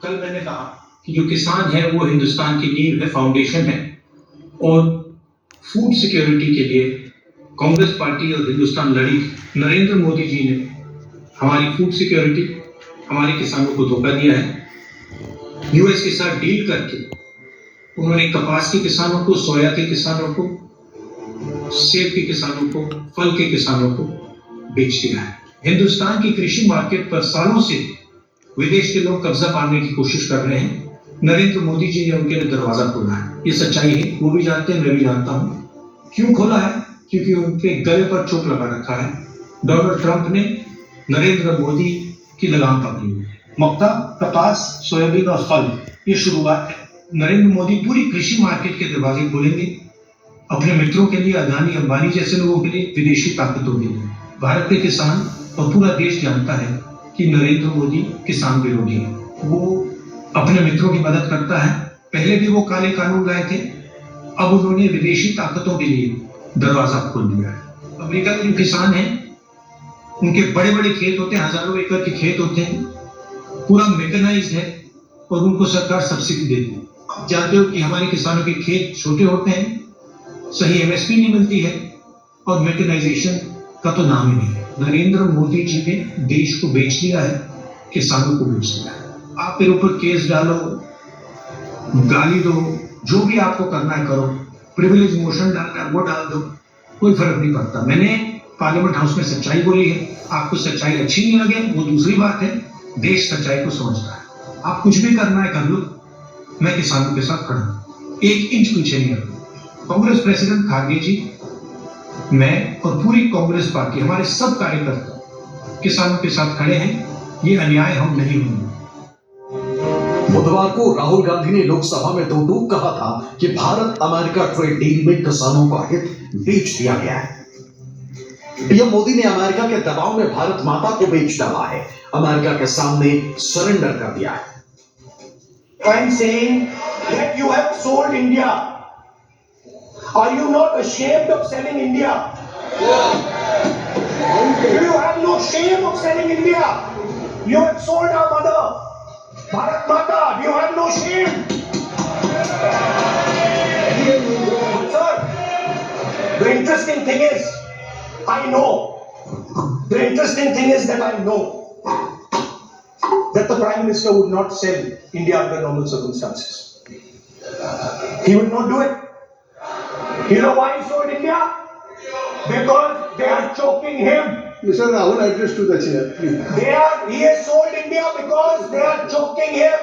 कल मैंने कहा कि जो किसान है वो हिंदुस्तान की नींव है, फाउंडेशन है, और फूड सिक्योरिटी के लिए कांग्रेस पार्टी और हिंदुस्तान लड़ी। नरेंद्र मोदी जी ने हमारी फूड सिक्योरिटी, हमारे किसानों को धोखा दिया है। यूएस के साथ डील करके उन्होंने कपास के किसानों को, सोया के किसानों को, सेब के किसानों को, फल के किसानों को बेच दिया है। हिंदुस्तान की कृषि मार्केट पर सालों से विदेश के लोग कब्जा पाने की कोशिश कर रहे हैं। नरेंद्र मोदी जी ने उनके लिए दरवाजा खोला है। ये सच्चाई है, वो भी जानते हैं, मैं भी जानता हूं। क्यों खोला है? क्योंकि उनके गले पर चोट लगा रखा है। डोनाल्ड ट्रंप ने नरेंद्र मोदी की लगाम पकड़ी है। मक्का, कपास, सोयाबीन और फल, ये शुरुआत है। नरेंद्र मोदी पूरी कृषि मार्केट के दरवाजे खोलेंगे अपने मित्रों के लिए, अदानी अंबानी जैसे लोगों के लिए, विदेशी ताकतों के लिए। भारत के किसान और पूरा देश जानता है कि नरेंद्र मोदी किसान विरोधी है। वो अपने मित्रों की मदद करता है। पहले भी वो काले कानून लाए थे, अब उन्होंने विदेशी ताकतों के लिए दरवाजा खोल दिया है। अमेरिका के जो किसान हैं, उनके बड़े बड़े खेत होते हैं, हजारों एकड़ के खेत होते हैं, पूरा मैकेनाइज्ड है और उनको सरकार सब्सिडी देती है। आप जानते हो कि हमारे किसानों के खेत छोटे होते हैं, सही एमएसपी नहीं मिलती है और मैकेनाइजेशन का तो नाम ही नहीं है। नरेंद्र मोदी जी ने देश को बेच दिया है, किसानों को बेच दिया है। आप मेरे ऊपर केस डालो, गाली दो, जो भी आपको करना है करो, प्रिविलेज मोशन डालना है वो डाल दो, कोई फर्क नहीं पड़ता। मैंने पार्लियामेंट हाउस में सच्चाई बोली है। आपको सच्चाई अच्छी नहीं लगे वो दूसरी बात है, देश सच्चाई को समझता है। आप कुछ भी करना है कर लो, मैं किसानों के साथ खड़ा हूं, 1 इंच पीछे नहीं हटूंगा। कांग्रेस प्रेसिडेंट खारगे जी, मैं और पूरी कांग्रेस पार्टी, हमारे सब कार्यकर्ता किसानों के साथ खड़े हैं। ये अन्याय हम नहीं होंगे। बुधवार को राहुल गांधी ने लोकसभा में दो टूक कहा था कि भारत अमेरिका ट्रेड डील में किसानों का हित बेच दिया गया है। पीएम मोदी ने अमेरिका के दबाव में भारत माता को बेच डाला है, अमेरिका के सामने सरेंडर कर दिया है। I'm saying that you have sold India. Are you not ashamed of selling India? Do you have no shame of selling India? You have sold our mother, Bharat Mata. Do you have no shame? But sir, the interesting thing is, I know. The interesting thing is that I know that the Prime Minister would not sell India under normal circumstances. He would not do it. You know why he sold India? Because they are choking him. Mr. Rahul, address to the chair, please. He has sold India because they are choking him.